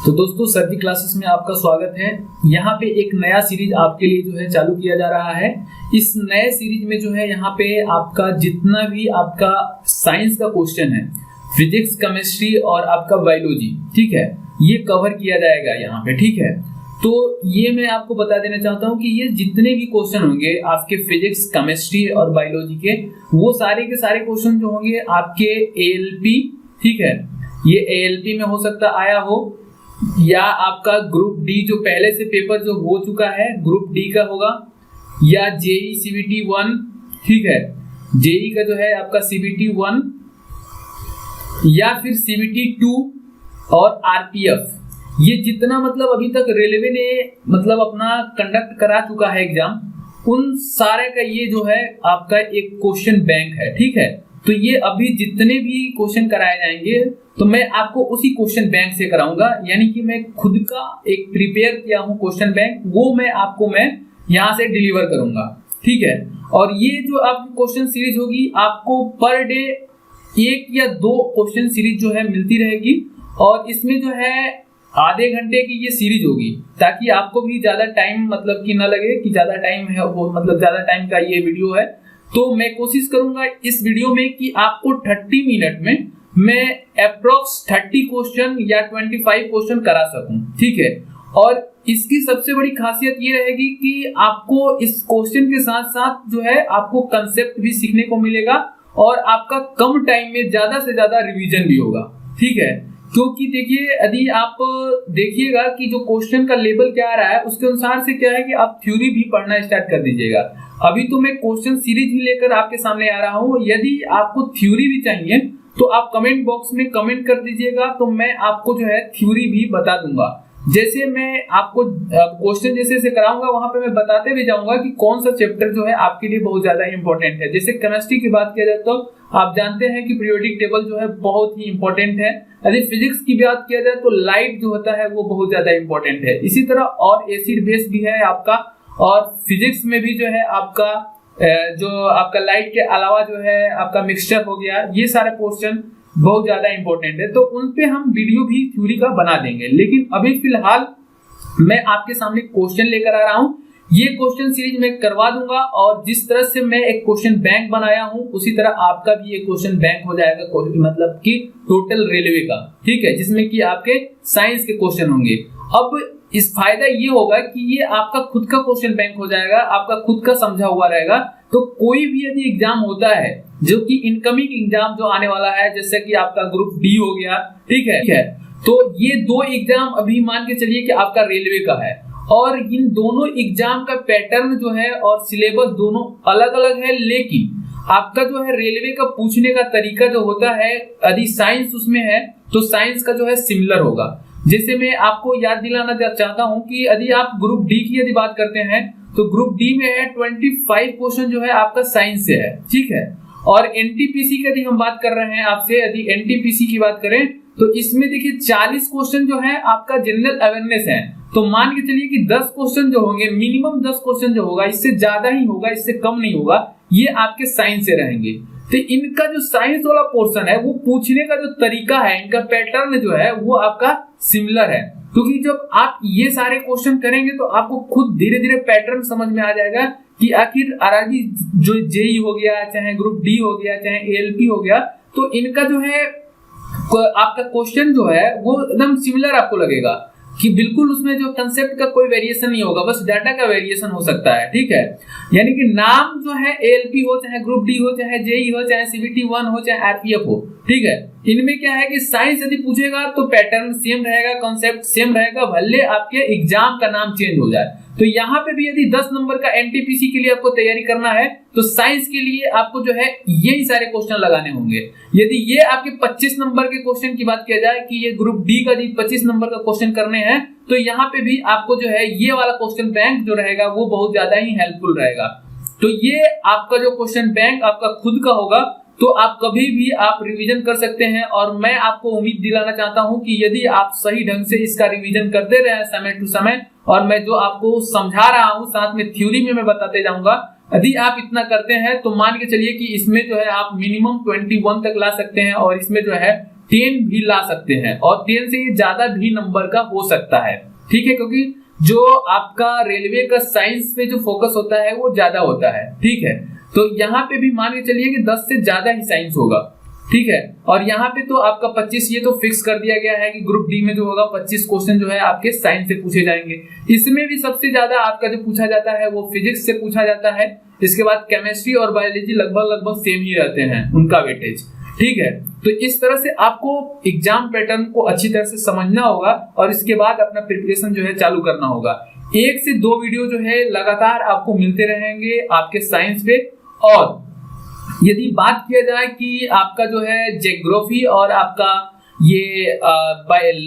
तो दोस्तों सर की क्लासेस में आपका स्वागत है। यहाँ पे एक नया सीरीज आपके लिए जो है चालू किया जा रहा है। इस नए सीरीज में जो है यहाँ पे आपका जितना भी आपका साइंस का क्वेश्चन है, फिजिक्स, केमिस्ट्री और आपका बायोलॉजी, ठीक है, ये कवर किया जाएगा यहाँ पे, ठीक है। तो ये मैं आपको बता देना चाहता हूँ कि ये जितने भी क्वेश्चन होंगे आपके फिजिक्स, केमिस्ट्री और बायोलॉजी के, वो सारे के सारे क्वेश्चन जो होंगे आपके एएलपी, ठीक है, ये एएलपी में हो सकता आया हो, या आपका ग्रुप डी जो पहले से पेपर जो हो चुका है ग्रुप डी का होगा, या जेई सीबीटी 1, ठीक है, जेई का जो है आपका सीबीटी 1, या फिर सीबीटी 2 और आरपीएफ। ये जितना मतलब अभी तक रेलवे ने मतलब अपना कंडक्ट करा चुका है एग्जाम, उन सारे का ये जो है आपका एक क्वेश्चन बैंक है, ठीक है। तो ये अभी जितने भी क्वेश्चन कराए जाएंगे तो मैं आपको उसी क्वेश्चन बैंक से कराऊंगा, यानी कि मैं खुद का एक प्रिपेयर किया हूं क्वेश्चन बैंक, वो मैं यहां से डिलीवर करूंगा, ठीक है। और ये जो आपकी क्वेश्चन सीरीज होगी, आपको पर डे 1 या 2 क्वेश्चन सीरीज जो है मिलती रहेगी, और इसमें जो है आधे घंटे की ये सीरीज होगी, ताकि आपको भी ज्यादा टाइम मतलब कि ना लगे कि ज्यादा टाइम है, वो मतलब ज्यादा टाइम का ये वीडियो है। तो मैं कोशिश करूंगा इस वीडियो में कि आपको 30 मिनट में मैं अप्रोक्स 30 क्वेश्चन या 25 क्वेश्चन करा सकूं, ठीक है। और इसकी सबसे बड़ी खासियत ये रहेगी कि आपको इस क्वेश्चन के साथ साथ जो है आपको कंसेप्ट भी सीखने को मिलेगा, और आपका कम टाइम में ज्यादा से ज्यादा रिवीजन भी होगा, ठीक है। क्योंकि देखिए, यदि आप देखिएगा कि जो क्वेश्चन का लेवल क्या आ रहा है, उसके अनुसार से क्या है कि आप थ्योरी भी पढ़ना स्टार्ट कर दीजिएगा। अभी तो मैं क्वेश्चन सीरीज ही लेकर आपके सामने आ रहा हूं। यदि आपको थ्योरी भी चाहिए तो आप कमेंट बॉक्स में कमेंट कर दीजिएगा, तो मैं आपको जो है थ्योरी भी बता दूंगा। जैसे मैं आपको क्वेश्चन जैसे कराऊंगा, वहां पे मैं बताते भी जाऊंगा कि कौन सा चैप्टर जो है आपके लिए बहुत ज्यादा इंपॉर्टेंट है। जैसे केमिस्ट्री की बात किया जाए तो आप जानते हैं कि पीरियोडिक टेबल जो है बहुत ही इंपॉर्टेंट है। यदि फिजिक्स की बात किया जाए तो लाइट जो होता है वो बहुत ज्यादा इंपॉर्टेंट है। इसी तरह और एसिड बेस भी है आपका, और फिजिक्स में भी जो है आपका जो आपका लाइट के अलावा जो है आपका मिक्सचर हो गया, ये सारे क्वेश्चन बहुत ज्यादा इंपॉर्टेंट है। तो उन पे हम वीडियो भी थ्योरी का बना देंगे, लेकिन अभी फिलहाल मैं आपके सामने क्वेश्चन लेकर आ रहा हूं। ये क्वेश्चन सीरीज मैं करवा दूंगा, और जिस तरह से मैं एक क्वेश्चन बैंक बनाया हूं, उसी तरह आपका भी एक क्वेश्चन बैंक हो जाएगा, मतलब कि टोटल रेलवे का, ठीक है, जिसमें कि आपके साइंस के क्वेश्चन होंगे। अब इस फायदा ये होगा कि ये आपका खुद का क्वेश्चन बैंक हो जाएगा, आपका खुद का समझा हुआ रहेगा। तो कोई भी यदि एग्जाम होता है, जो कि इनकमिंग एग्जाम जो आने वाला है, जैसे कि आपका ग्रुप डी हो गया, ठीक है, तो ये 2 एग्जाम अभी मान के चलिए कि आपका रेलवे का है, और इन दोनों एग्जाम का पैटर्न जो है और सिलेबस दोनों अलग अलग है, लेकिन आपका जो है रेलवे का पूछने का तरीका जो होता है, यदि साइंस उसमें है तो साइंस का जो है सिमिलर होगा। जैसे मैं आपको याद दिलाना चाहता हूं कि यदि आप ग्रुप डी की यदि बात करते हैं तो ग्रुप डी में है 25 क्वेश्चन जो है आपका साइंस से है, ठीक है। और एनटीपीसी की यदि हम बात कर रहे हैं आपसे, यदि एनटीपीसी की बात करें तो इसमें देखिए 40 क्वेश्चन जो है आपका जनरल अवेयरनेस है। तो मान के चलिए कि 10 क्वेश्चन जो होंगे, मिनिमम 10 क्वेश्चन जो होगा, इससे ज्यादा ही होगा, इससे कम नहीं होगा, ये आपके साइंस से रहेंगे। तो इनका जो साइंस वाला पोर्शन है, वो पूछने का जो तरीका है, इनका पैटर्न जो है वो आपका सिमिलर है। क्योंकि जब आप ये सारे क्वेश्चन करेंगे तो आपको खुद धीरे धीरे पैटर्न समझ में आ जाएगा कि आखिर आरआरबी जो जेई हो गया, चाहे ग्रुप डी हो गया, चाहे एएलपी हो गया, तो इनका जो है आपका क्वेश्चन जो है वो एकदम सिमिलर आपको लगेगा कि बिल्कुल उसमें जो कंसेप्ट का कोई वेरिएशन नहीं होगा, बस डाटा का वेरिएशन हो सकता है, ठीक है। यानी कि नाम जो है एएलपी हो, चाहे ग्रुप डी हो, चाहे जेई हो, चाहे सीबीटी 1 हो, चाहे आरपीएफ हो, ठीक है, इनमें क्या है कि साइंस यदि पूछेगा तो पैटर्न सेम रहेगा, कंसेप्ट सेम रहेगा, भले आपके एग्जाम का नाम चेंज हो जाए। तो यहाँ पे भी यदि 10 नंबर का एनटीपीसी के लिए आपको तैयारी करना है तो साइंस के लिए आपको जो है यही सारे क्वेश्चन लगाने होंगे। यदि ये आपके 25 नंबर के क्वेश्चन की बात किया जाए कि ये ग्रुप डी का 25 नंबर का क्वेश्चन करने हैं, तो यहाँ पे भी आपको जो है ये वाला क्वेश्चन बैंक जो रहेगा वो बहुत ज्यादा ही हेल्पफुल रहेगा। तो ये आपका जो क्वेश्चन बैंक आपका खुद का होगा, तो आप कभी भी आप रिवीजन कर सकते हैं। और मैं आपको उम्मीद दिलाना चाहता हूं कि यदि आप सही ढंग से इसका रिवीजन करते रहे समय टू समय, और मैं जो आपको समझा रहा हूं साथ में थ्योरी में मैं बताते जाऊंगा, यदि आप इतना करते हैं तो मान के चलिए कि इसमें जो है आप मिनिमम 21 तक ला सकते हैं, और इसमें जो है 10 भी ला सकते हैं और 10 से ये ज्यादा भी नंबर का हो सकता है, ठीक है, क्योंकि जो आपका रेलवे का साइंस पे जो फोकस होता है वो ज्यादा होता है, ठीक है। तो यहाँ पे भी मान के चलिए कि 10 से ज्यादा ही साइंस होगा, ठीक है। और यहाँ पे तो आपका 25 ये तो फिक्स कर दिया गया है कि ग्रुप डी में जो होगा 25 क्वेश्चन जो है आपके साइंस से पूछे जाएंगे। इसमें भी सबसे ज्यादा आपका जो पूछा जाता है वो फिजिक्स से पूछा जाता है। इसके बाद केमिस्ट्री और बायोलॉजी लगभग सेम ही रहते हैं उनका वेटेज, ठीक है। तो इस तरह से आपको एग्जाम पैटर्न को अच्छी तरह से समझना होगा और इसके बाद अपना प्रिपरेशन जो है चालू करना होगा। 1 से 2 वीडियो जो है लगातार आपको मिलते रहेंगे आपके साइंस पे। और यदि बात किया जाए कि आपका जो है ज्योग्राफी और आपका ये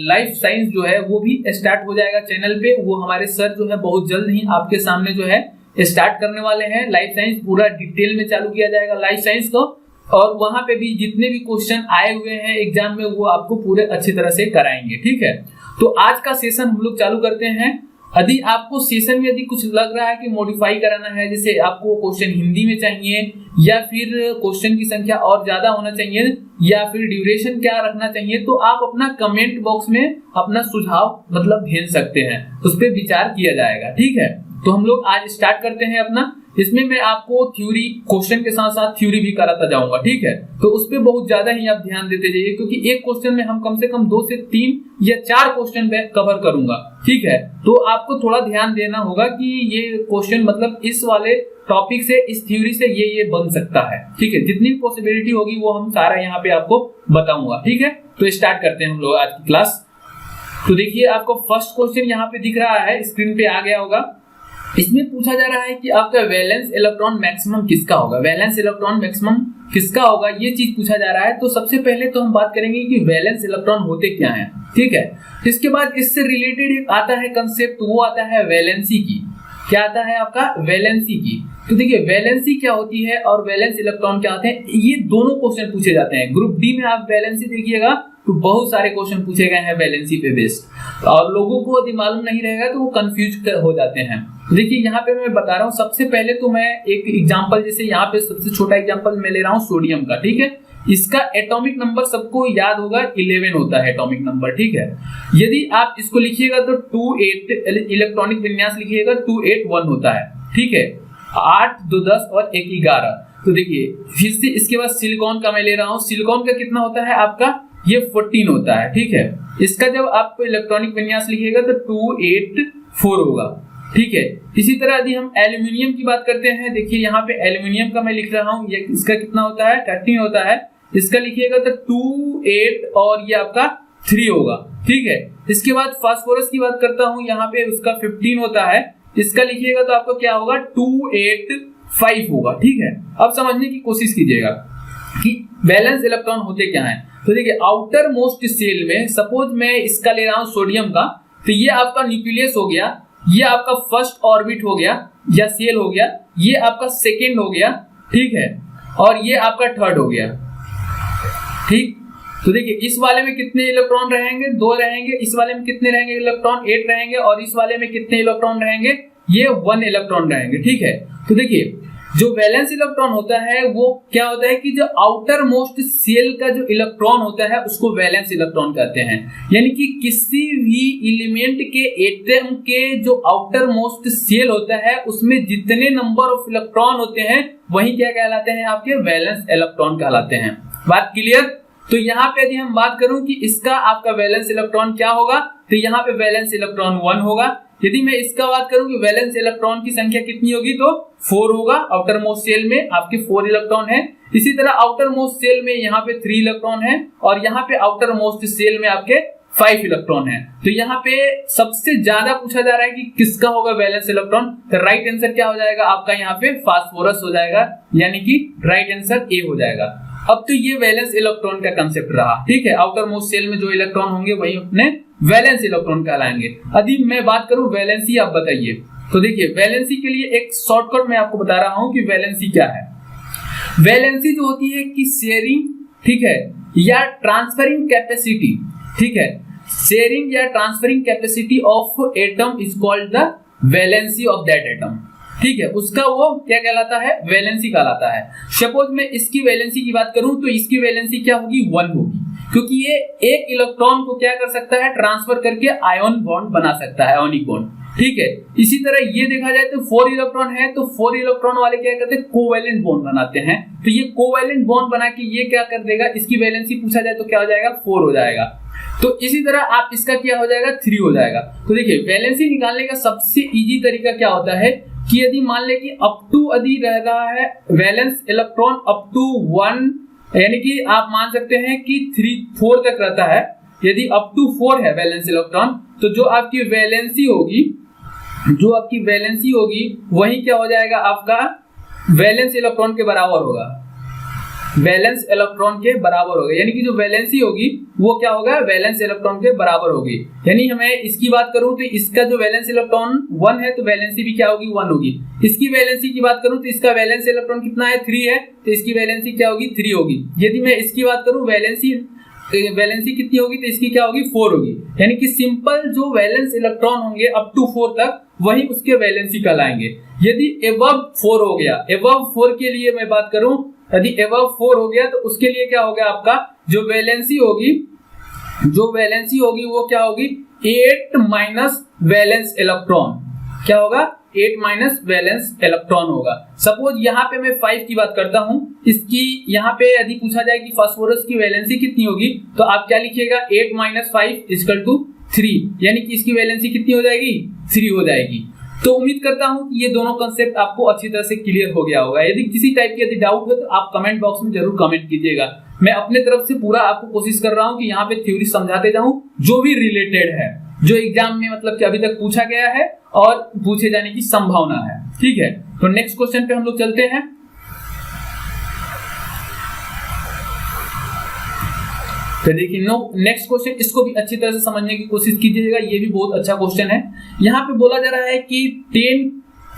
लाइफ साइंस जो है वो भी स्टार्ट हो जाएगा चैनल पे। वो हमारे सर जो है बहुत जल्द ही आपके सामने जो है स्टार्ट करने वाले हैं। लाइफ साइंस पूरा डिटेल में चालू किया जाएगा लाइफ साइंस को, और वहां पे भी जितने भी क्वेश्चन आए हुए हैं एग्जाम में वो आपको पूरे अच्छी तरह से कराएंगे, ठीक है। तो आज का सेशन हम लोग चालू करते हैं। यदि आपको सेशन में यदि कुछ लग रहा है कि मॉडिफाई कराना है, जैसे आपको क्वेश्चन हिंदी में चाहिए या फिर क्वेश्चन की संख्या और ज्यादा होना चाहिए या फिर ड्यूरेशन क्या रखना चाहिए, तो आप अपना कमेंट बॉक्स में अपना सुझाव मतलब भेज सकते हैं, उस पर विचार किया जाएगा, ठीक है। तो हम लोग आज स्टार्ट करते हैं अपना। इसमें मैं आपको थ्योरी क्वेश्चन के साथ साथ थ्योरी भी कराता जाऊंगा, ठीक है। तो उस पर बहुत ज्यादा ही आप ध्यान देते जाइए, क्योंकि एक क्वेश्चन में हम कम से कम 2 से 3 या 4 क्वेश्चन में कवर करूंगा, ठीक है। तो आपको थोड़ा ध्यान देना होगा कि ये क्वेश्चन मतलब इस वाले टॉपिक से, इस थ्योरी से ये बन सकता है, ठीक है। जितनी पॉसिबिलिटी होगी वो हम सारा यहाँ पे आपको बताऊंगा, ठीक है। तो स्टार्ट करते हैं हम लोग आज की क्लास। तो देखिए आपको फर्स्ट क्वेश्चन यहाँ पे दिख रहा है, स्क्रीन पे आ गया होगा। इसमें पूछा जा रहा है कि आपका वैलेंस इलेक्ट्रॉन मैक्सिमम किसका होगा, वैलेंस इलेक्ट्रॉन मैक्सिमम किसका होगा, ये चीज पूछा जा रहा है। तो सबसे पहले तो हम बात करेंगे कि वैलेंस इलेक्ट्रॉन होते क्या हैं, ठीक है। इसके बाद इससे रिलेटेड एक आता है कंसेप्ट, वो आता है वैलेंसी की। क्या आता है आपका, वैलेंसी की। तो देखिए वैलेंसी क्या होती है और वैलेंस इलेक्ट्रॉन क्या होते हैं, ये दोनों क्वेश्चन पूछे जाते हैं। ग्रुप डी में आप वैलेंसी देखिएगा तो बहुत सारे क्वेश्चन पूछे गए हैं वैलेंसी पे बेस्ड, और लोगों को यदि मालूम नहीं रहेगा तो वो कंफ्यूज हो जाते हैं। देखिए यहाँ पे मैं बता रहा हूँ, सबसे पहले तो मैं एक एग्जांपल, जैसे यहाँ पे सबसे छोटा एग्जांपल मैं ले रहा हूँ सोडियम का, ठीक है। इसका एटॉमिक नंबर सबको याद होगा 11 होता है एटॉमिक नंबर, ठीक है। यदि आप इसको लिखिएगा तो 28 इलेक्ट्रॉनिक विन्यास लिखिएगा 281 होता है, ठीक है। 8 2 10 और 1 11। तो देखिए फिर से इसके बाद सिलिकॉन का मैं ले रहा हूँ, सिलिकॉन का कितना होता है आपका, ये 14 होता है, ठीक है। इसका जब आप इलेक्ट्रॉनिक विन्यास लिखिएगा तो 284 होगा, ठीक है। इसी तरह यदि हम एल्यूमिनियम की बात करते हैं, देखिए यहाँ पे एल्यूमिनियम का मैं लिख रहा हूँ, ये इसका कितना होता है 13 होता है। इसका लिखिएगा तो 28 और ये आपका 3 होगा, ठीक है। इसके बाद फास्फोरस की बात करता हूँ, यहाँ पे उसका 15 होता है। इसका लिखिएगा तो आपको क्या होगा 285 होगा, ठीक है। अब समझने की कोशिश कीजिएगा कि वैलेंस इलेक्ट्रॉन होते क्या हैं। तो देखिए आउटर मोस्ट सेल में सपोज मैं इसका ले रहा हूँ सोडियम का, तो ये आपका न्यूक्लियस हो गया, ये आपका फर्स्ट ऑर्बिट हो गया या सेल हो गया, ये आपका सेकेंड हो गया, ठीक है, और ये आपका थर्ड हो गया, ठीक। तो देखिए इस वाले में कितने इलेक्ट्रॉन रहेंगे, 2 रहेंगे। इस वाले में कितने रहेंगे इलेक्ट्रॉन, 8 रहेंगे। और इस वाले में कितने इलेक्ट्रॉन रहेंगे, ये 1 इलेक्ट्रॉन रहेंगे, ठीक है। तो देखिए जो वैलेंस इलेक्ट्रॉन होता है वो क्या होता है कि जो आउटर मोस्ट सेल का जो इलेक्ट्रॉन होता है उसको वैलेंस इलेक्ट्रॉन कहते हैं। यानी कि किसी भी एलिमेंट के एटम के जो आउटर मोस्ट सेल होता है उसमें जितने नंबर ऑफ इलेक्ट्रॉन होते हैं वही क्या कहलाते हैं, आपके वैलेंस इलेक्ट्रॉन कहलाते हैं। बात क्लियर। तो यहाँ पे यदि हम बात करूं कि इसका आपका वैलेंस इलेक्ट्रॉन क्या होगा, तो यहाँ पे वैलेंस इलेक्ट्रॉन 1 होगा। यदि मैं इसका बात करूं कि वैलेंस इलेक्ट्रॉन की संख्या कितनी होगी, तो 4 होगा। आउटर मोस्ट सेल में आपके 4 इलेक्ट्रॉन है। इसी तरह आउटर मोस्ट सेल में यहाँ पे 3 इलेक्ट्रॉन है और यहाँ पे आउटर मोस्ट सेल में आपके 5 इलेक्ट्रॉन है। तो यहाँ पे सबसे ज्यादा पूछा जा रहा है कि किसका होगा वैलेंस इलेक्ट्रॉन, तो राइट आंसर क्या हो जाएगा आपका, यहाँ पे फास्फोरस हो जाएगा, यानी कि राइट आंसर ए हो जाएगा। अब तो ये वैलेंस इलेक्ट्रॉन का कंसेप्ट रहा, ठीक है। आउटर मोस्ट सेल में जो इलेक्ट्रॉन होंगे वही अपने वैलेंस इलेक्ट्रॉन कहलाएंगे। यदि मैं बात करूं वैलेंसी, आप बताइए। तो देखिए वैलेंसी के लिए एक शॉर्टकट मैं आपको बता रहा हूं कि वैलेंसी क्या है। वैलेंसी जो होती है कि शेयरिंग, ठीक है, या ट्रांसफरिंग कैपेसिटी, ठीक है, शेयरिंग या transferring capacity of atom is called the valency of that atom, ठीक है। उसका वो क्या कहलाता है, वैलेंसी कहलाता है। सपोज मैं इसकी वैलेंसी की बात करूं तो इसकी वैलेंसी क्या होगी, 1 होगी। क्योंकि ये एक इलेक्ट्रॉन को क्या कर सकता है, ट्रांसफर करके आयन बॉन्ड बना सकता है, आयोनिक बॉन्ड। ठीक है, इसी तरह ये देखा जाए तो 4 इलेक्ट्रॉन है, तो 4 इलेक्ट्रॉन वाले क्या करते हैं, कोवैलेंट बॉन्ड बनाते हैं। तो ये कोवैलेंट बॉन्ड बना के ये क्या कर देगा, इसकी वैलेंसी पूछा जाए तो क्या हो जाएगा, 4 हो जाएगा। तो इसी तरह आप इसका क्या हो जाएगा, 3 हो जाएगा। तो देखिए वैलेंसी निकालने का सबसे इजी तरीका क्या होता है कि यदि मान ले कि अप टू यदि रह रहा है वैलेंस इलेक्ट्रॉन अप टू 1, यानी कि आप मान सकते हैं कि 4 तक रहता है, यदि अप टू 4 है वैलेंस इलेक्ट्रॉन, तो जो आपकी वैलेंसी होगी वही क्या हो जाएगा, आपका वैलेंस इलेक्ट्रॉन के बराबर होगा, वैलेंस इलेक्ट्रॉन के बराबर होगा। यानी कि जो वैलेंसी होगी वो क्या होगा, वैलेंस इलेक्ट्रॉन के बराबर होगी। यानी हमें इसकी बात करूं तो इसका जो वैलेंस इलेक्ट्रॉन 1 है तो वैलेंसी भी क्या होगी, 1 होगी। इसकी वैलेंसी की बात करूं तो इसका वैलेंस इलेक्ट्रॉन कितना है, 3 है, तो इसकी वैलेंसी क्या होगी, 3 होगी। यदि मैं इसकी बात करूं वैलेंसी कितनी होगी, तो इसकी क्या होगी, 4 होगी। यानी कि सिंपल जो वैलेंस इलेक्ट्रॉन होंगे अप टू 4 तक वही उसके वैलेंसी कहलाएंगे। यदि एबव 4 हो गया, एबव 4 के लिए मैं बात करूं, यदि एबव 4 हो गया तो उसके लिए क्या हो गया, आपका जो वैलेंसी होगी वो क्या होगी, 8 माइनस वैलेंस इलेक्ट्रॉन। क्या होगा, 8 माइनस वैलेंस इलेक्ट्रॉन होगा। सपोज यहाँ पे मैं 5 की बात करता हूँ, इसकी यहाँ पे यदि पूछा जाए कि फास्फोरस की वैलेंसी कितनी होगी, तो आप क्या लिखिएगा, 8 माइनस 5 इक्वल टू 3, यानी कि इसकी वैलेंसी कितनी हो जाएगी, 3 हो जाएगी। तो उम्मीद करता हूं कि ये दोनों कंसेप्ट आपको अच्छी तरह से क्लियर हो गया होगा। यदि किसी टाइप की यदि डाउट हो तो आप कमेंट बॉक्स में जरूर कमेंट कीजिएगा। मैं अपने तरफ से पूरा आपको कोशिश कर रहा हूं कि यहाँ पे थ्योरी समझाते जाऊं जो भी रिलेटेड है, जो एग्जाम में मतलब कि अभी तक पूछा गया है और पूछे जाने की संभावना है। ठीक है, तो नेक्स्ट क्वेश्चन पे हम लोग चलते हैं। तो देखिए नेक्स्ट क्वेश्चन, इसको भी अच्छी तरह से समझने की कोशिश कीजिएगा, ये भी बहुत अच्छा क्वेश्चन है। यहाँ पे बोला जा रहा है कि 10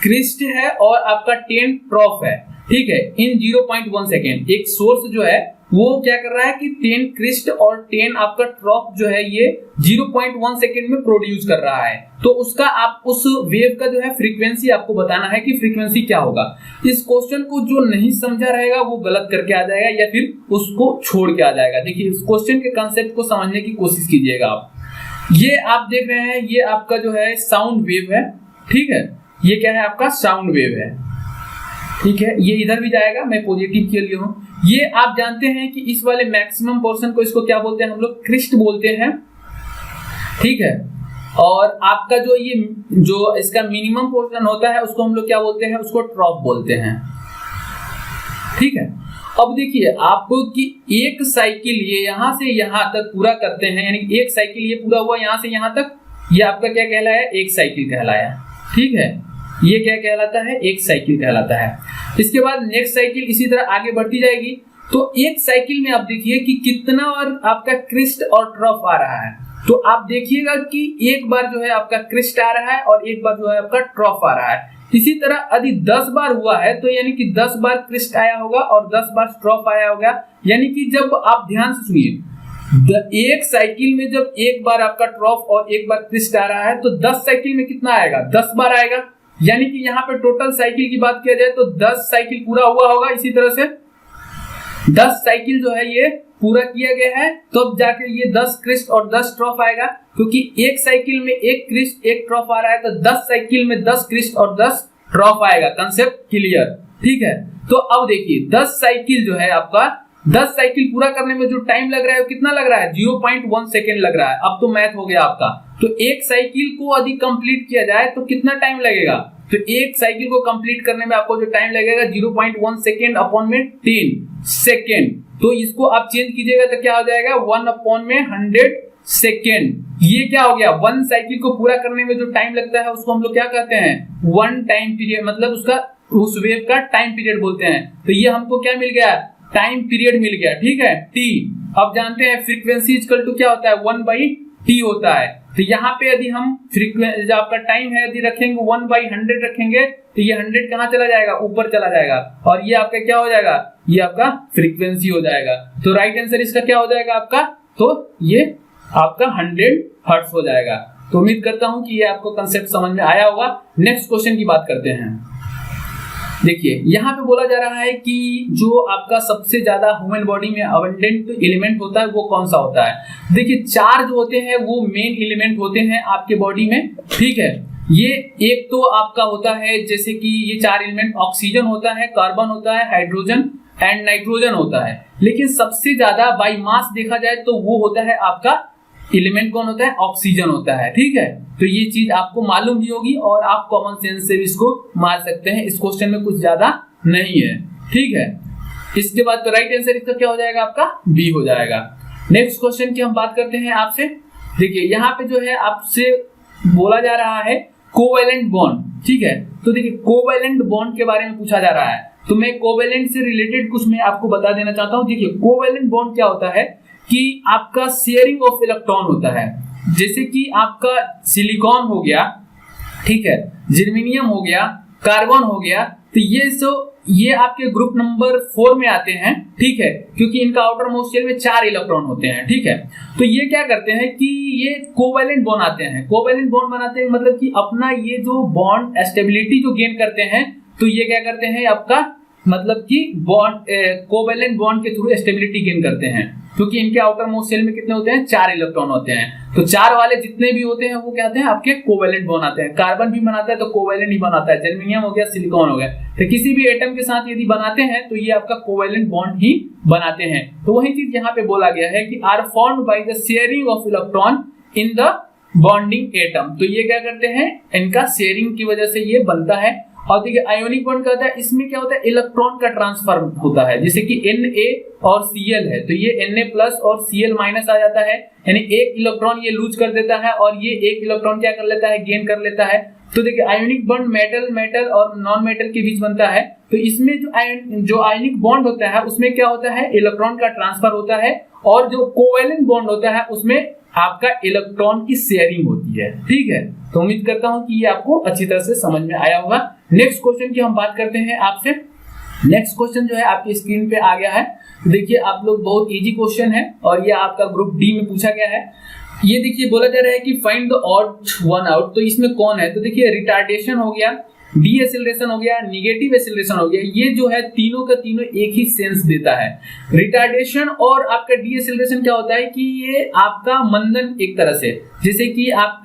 क्रिस्ट है और आपका 10 ट्रॉफ है। ठीक है, इन 0.1 सेकेंड एक सोर्स जो है वो क्या कर रहा है कि 10 क्रिस्ट और 10 आपका ट्रॉप जो है ये 0.1 सेकेंड में प्रोड्यूस कर रहा है। तो उसका आप उस वेव का जो है फ्रीक्वेंसी आपको बताना है कि फ्रीक्वेंसी क्या होगा। इस क्वेश्चन को जो नहीं समझा रहेगा वो गलत करके आ जाएगा या फिर उसको छोड़ के आ जाएगा। देखिए इस क्वेश्चन के कंसेप्ट को समझने की कोशिश कीजिएगा आप। ये आप देख रहे हैं, ये आपका जो है साउंड वेव है। ठीक है, ये क्या है, आपका साउंड वेव है। ठीक है, ये इधर भी जाएगा, मैं पॉजिटिव के लिए हूं। ये आप जानते हैं कि इस वाले मैक्सिमम पोर्शन को इसको क्या बोलते हैं, हम लोग क्रिस्ट बोलते हैं। ठीक है, और आपका जो ये जो इसका मिनिमम पोर्शन होता है उसको हम लोग क्या बोलते हैं, उसको ट्रॉप बोलते हैं। ठीक है, अब देखिए आपको कि एक साइकिल ये यहां से यहां तक पूरा करते हैं, यानी एक साइकिल ये पूरा हुआ यहां से यहां तक, ये आपका क्या कहलाया, एक साइकिल कहलाया। ठीक है, ये क्या कहलाता है, एक साइकिल कहलाता है। इसके बाद नेक्स्ट साइकिल इसी तरह आगे बढ़ती जाएगी। तो एक साइकिल में आप देखिए कि कितना और आपका क्रिस्ट और ट्रफ आ रहा है। तो आप देखिएगा कि एक बार जो है आपका क्रिस्ट आ रहा है और एक बार जो है आपका ट्रफ आ रहा है। इसी तरह यदि 10 बार हुआ है तो यानी कि 10 बार क्रिस्ट आया होगा और 10 बार ट्रफ आया होगा। यानी कि जब आप ध्यान से सुनिए, एक साइकिल में जब एक बार आपका ट्रफ और एक बार क्रिस्ट आ रहा है तो 10 साइकिल में कितना आएगा, 10 बार आएगा। यानी कि यहाँ पे टोटल साइकिल की बात किया जाए तो 10 साइकिल पूरा हुआ होगा। इसी तरह से 10 साइकिल जो है ये पूरा किया गया है, तो अब जाके ये 10 क्रिस्ट और 10 ट्रॉफ आएगा। क्योंकि एक साइकिल में एक क्रिस्ट एक ट्रॉफ आ रहा है तो 10 साइकिल में 10 क्रिस्ट और 10 ट्रॉफ आएगा। Concept clear. ठीक है, तो अब देखिए 10 साइकिल जो है आपका, 10 साइकिल पूरा करने में जो टाइम लग रहा है वो कितना लग रहा है, 0.1 सेकेंड लग रहा है। अब तो मैथ हो गया आपका। तो एक साइकिल को यदि कंप्लीट किया जाए तो कितना टाइम लगेगा, तो एक साइकिल को कंप्लीट करने में आपको जो टाइम लगेगा 0.1 सेकेंड अपॉन में 10 सेकेंड। तो इसको आप चेंज कीजिएगा तो क्या हो जाएगा, 1 अपॉन में 100 सेकेंड। ये क्या हो गया, 1 साइकिल को पूरा करने में जो टाइम लगता है उसको हम लोग क्या कहते हैं, 1 टाइम पीरियड, मतलब उसका उस वेव का टाइम पीरियड बोलते हैं। तो ये हमको क्या मिल गया, टाइम पीरियड मिल गया। ठीक है, टी। अब जानते हैं फ्रीक्वेंसी इक्वल टू क्या होता है, 1/t होता है। तो यहाँ पे यदि हम फ्रीक्वेंसी आपका टाइम है यदि रखेंगे 1/100 रखेंगे तो ये 100 कहाँ चला जाएगा, ऊपर चला जाएगा और ये आपका क्या हो जाएगा, ये आपका फ्रीक्वेंसी हो जाएगा। तो राइट आंसर इसका क्या हो जाएगा आपका, तो ये आपका 100 हर्ट्ज हो जाएगा। तो उम्मीद करता हूं कि ये आपको कंसेप्ट समझ में आया होगा। नेक्स्ट क्वेश्चन की बात करते हैं। देखिए यहाँ पे बोला जा रहा है कि जो आपका सबसे ज्यादा ह्यूमन बॉडी में अबंडेंट एलिमेंट होता है वो कौन सा होता है। देखिए 4 जो होते हैं वो मेन एलिमेंट होते हैं आपके बॉडी में, ठीक है। ये एक तो आपका होता है जैसे कि ये 4 एलिमेंट, ऑक्सीजन होता है, कार्बन होता है, हाइड्रोजन एंड नाइट्रोजन होता है। लेकिन सबसे ज्यादा बाई मास देखा जाए तो वो होता है आपका एलिमेंट कौन होता है, ऑक्सीजन होता है, ठीक है। तो ये चीज आपको मालूम भी होगी और आप कॉमन सेंस से भी इसको मार सकते हैं, इस क्वेश्चन में कुछ ज्यादा नहीं है, ठीक है। इसके बाद तो राइट आंसर इसका क्या हो जाएगा, आपका बी हो जाएगा। नेक्स्ट क्वेश्चन की हम बात करते हैं आपसे। देखिए यहाँ पे जो है आपसे बोला जा रहा है कोवैलेंट बॉन्ड, ठीक है। तो देखिए कोवैलेंट बॉन्ड के बारे में पूछा जा रहा है, तो मैं कोवैलेंट से रिलेटेड कुछ मैं आपको बता देना चाहता हूँ। देखिए कोवैलेंट बॉन्ड क्या होता है कि आपका शेयरिंग ऑफ इलेक्ट्रॉन होता है। जैसे कि आपका सिलिकॉन हो गया, ठीक है, जर्मेनियम हो गया, कार्बन हो गया, तो ये आपके ग्रुप नंबर 4 में आते हैं, ठीक है, क्योंकि इनका आउटर मोस्ट शेल में 4 इलेक्ट्रॉन होते हैं, ठीक है। तो ये क्या करते हैं कि ये कोवैलेंट बॉन्ड आते हैं। कोवैलेंट बॉन्ड बनाते हैं मतलब कि अपना ये जो बॉन्ड स्टेबिलिटी जो गेन करते हैं, तो ये क्या करते हैं आपका मतलब कि बॉन्ड कोवैलेंट बॉन्ड के थ्रू स्टेबिलिटी गेन करते हैं, क्योंकि इनके आउटर मोस्ट शेल में कितने होते हैं, 4 इलेक्ट्रॉन होते हैं। तो 4 वाले जितने भी होते हैं वो क्या होते हैं, आपके कोवैलेंट बॉन्ड आते हैं। कार्बन भी बनाता है तो कोवैलेंट ही बनाता है, जर्मेनियम हो गया, सिलिकॉन हो गया, तो किसी भी एटम के साथ यदि बनाते हैं तो ये आपका कोवैलेंट बॉन्ड ही बनाते हैं। तो वही चीज यहाँ पे बोला गया है कि are formed by the sharing of electron in the bonding atom. तो ये क्या करते हैं, इनका शेयरिंग की वजह से ये बनता है। और देखिए आयोनिक बॉन्ड क्या होता है, इसमें क्या होता है, इलेक्ट्रॉन का ट्रांसफर होता है। जैसे कि Na और Cl है, तो ये Na प्लस और Cl माइनस आ जाता है, यानी एक इलेक्ट्रॉन ये लूज कर देता है और ये एक इलेक्ट्रॉन क्या कर लेता है, गेन कर लेता है। तो देखिए आयोनिक बॉन्ड मेटल और नॉन मेटल के बीच बनता है। तो इसमें जो आयोनिक बॉन्ड होता है उसमें क्या होता है, इलेक्ट्रॉन का ट्रांसफर होता है, और जो कोवैलेंट बॉन्ड होता है उसमें आपका इलेक्ट्रॉन की शेयरिंग होती है, ठीक है। तो उम्मीद करता हूं कि ये आपको अच्छी तरह से समझ में आया होगा। नेक्स्ट क्वेश्चन की हम बात करते हैं आपसे। नेक्स्ट क्वेश्चन जो है आपकी स्क्रीन पे आ गया है। देखिए आप लोग, बहुत इजी क्वेश्चन है और ये आपका ग्रुप डी में पूछा गया है। ये देखिए बोला जा रहा है कि find the odd one out. तो इसमें कौन है, तो देखिए रिटार्डेशन हो गया, डी एसिलरेशन हो गया, निगेटिव एसिलरेशन हो गया। ये जो है तीनों का तीनों एक ही सेंस देता है। रिटार्डेशन और आपका डी एसिलरेशन क्या होता है कि ये आपका मंदन एक तरह से, जैसे कि आप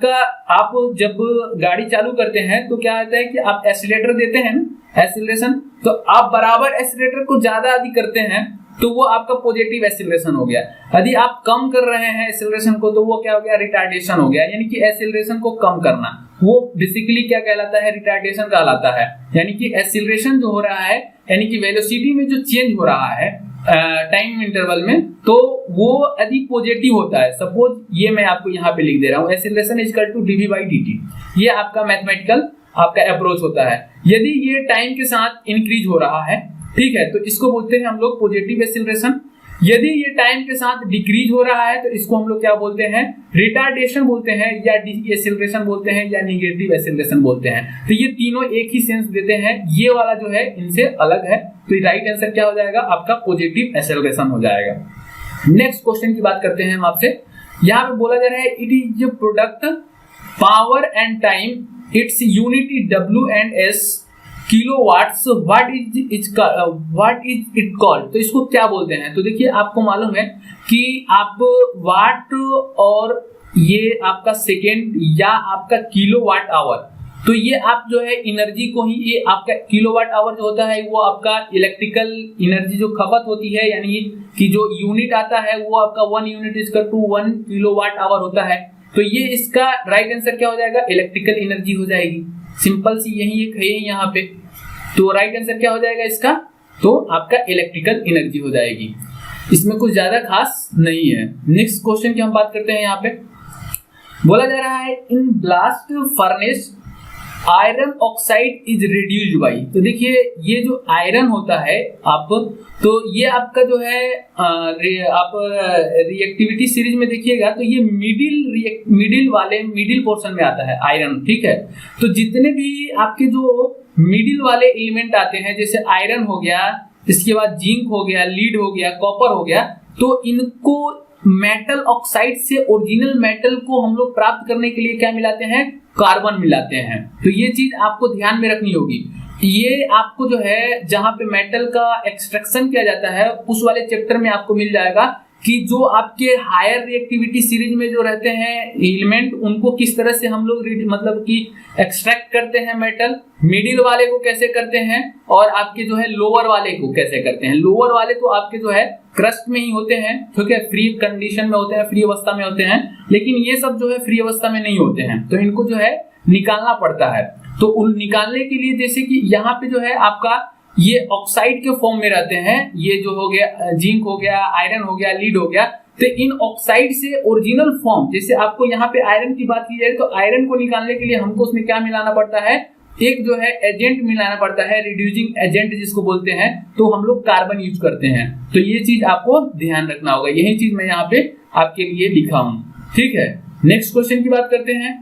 जब गाड़ी चालू करते हैं तो क्या होता है कि आप एसिलेटर देते हैं ना, एसिलरेशन, तो आप बराबर एसिलेटर को ज्यादा यदि करते हैं तो वो आपका पॉजिटिव एसिलरेशन हो गया। यदि आप कम कर रहे हैं एसिलरेशन को तो वो क्या हो गया, रिटार्डेशन हो गया, यानी कि एसिलरेशन को कम करना। वो बेसिकली क्या कहलाता है, रिटार्डेशन कहलाता है। यानी कि एसिलरेशन जो हो रहा है, यानी कि वेलोसिटी में जो चेंज हो रहा है टाइम इंटरवल में, तो वो यदि पॉजिटिव होता है, सपोज ये मैं आपको यहाँ पे लिख दे रहा हूँ, acceleration is equal to dv/dt, ये आपका मैथमेटिकल आपका अप्रोच होता है। यदि ये टाइम के साथ इंक्रीज हो रहा है, ठीक है, तो इसको बोलते हैं हम लोग पॉजिटिव एसिलरेशन। यदि ये टाइम के साथ डिक्रीज हो रहा है तो इसको हम लोग क्या बोलते हैं, रिटार्डेशन बोलते हैं, या डीएसिलरेशन बोलते हैं, या निगेटिव एसिलरेशन बोलते हैं। तो ये तीनों एक ही सेंस देते हैं, ये वाला जो है इनसे अलग है। तो राइट आंसर क्या हो जाएगा, आपका पॉजिटिव एसिलरेशन हो जाएगा। नेक्स्ट क्वेश्चन की बात करते हैं हम आपसे। यहाँ पे बोला जा रहा है it is product power and time, its unit W and S kilowatts, what is it called. तो इसको क्या बोलते हैं, तो देखिए आपको मालूम है कि आप वाट और ये आपका सेकेंड या आपका किलोवाट आवर, तो ये आप जो है एनर्जी को ही, ये आपका किलोवाट आवर जो होता है वो आपका इलेक्ट्रिकल एनर्जी जो खपत होती है, यानी कि जो यूनिट आता है वो आपका 1 unit is equal to 1 kilowatt hour होता है। तो ये इसका राइट आंसर क्या हो जाएगा, इलेक्ट्रिकल एनर्जी हो जाएगी। सिंपल सी यही एक है यहाँ पे, तो राइट आंसर क्या हो जाएगा इसका, तो आपका इलेक्ट्रिकल एनर्जी हो जाएगी। इसमें कुछ ज्यादा खास नहीं है। नेक्स्ट क्वेश्चन की हम बात करते हैं। यहाँ पे बोला जा रहा है in blast furnace iron oxide is reduced by. तो देखिए ये जो आयरन होता है आप, तो ये आपका जो है आप रिएक्टिविटी सीरीज में देखिएगा तो ये मिडिल पोर्शन में आता है आयरन, ठीक है। तो जितने भी आपके जो मिडिल वाले एलिमेंट आते हैं, जैसे आयरन हो गया, इसके बाद जिंक हो गया, लीड हो गया, कॉपर हो गया, तो इनको मेटल ऑक्साइड से ओरिजिनल मेटल को हम लोग प्राप्त करने के लिए क्या मिलाते हैं, कार्बन मिलाते हैं। तो ये चीज आपको ध्यान में रखनी होगी। ये आपको जो है जहां पे मेटल का एक्सट्रैक्शन किया जाता है उस वाले चैप्टर में आपको मिल जाएगा कि जो आपके हायर रिएक्टिविटी सीरीज में जो रहते हैं एलिमेंट, उनको किस तरह से हम लोग मतलब कि एक्सट्रैक्ट करते हैं मेटल, मिडिल वाले को कैसे करते हैं और आपके जो है लोअर वाले को कैसे करते हैं। लोअर वाले तो आपके जो है क्रस्ट में ही होते हैं, ठीक है, फ्री कंडीशन में होते हैं, फ्री अवस्था में होते हैं, लेकिन ये सब जो है फ्री अवस्था में नहीं होते हैं, तो इनको जो है निकालना पड़ता है। तो उन निकालने के लिए जैसे कि यहाँ पे जो है आपका ये ऑक्साइड के फॉर्म में रहते हैं, ये जो हो गया जिंक हो गया, आयरन हो गया, लीड हो गया, तो इन ऑक्साइड से ओरिजिनल फॉर्म, जैसे आपको यहाँ पे आयरन की बात की जाए तो आयरन को निकालने के लिए हमको उसमें क्या मिलाना पड़ता है, एक जो है एजेंट मिलाना पड़ता है, रिड्यूसिंग एजेंट जिसको बोलते हैं, तो हम लोग कार्बन यूज करते हैं। तो ये चीज आपको ध्यान रखना होगा, यही चीज मैं यहाँ पे आपके लिए लिखा हूं, ठीक है। नेक्स्ट क्वेश्चन की बात करते हैं।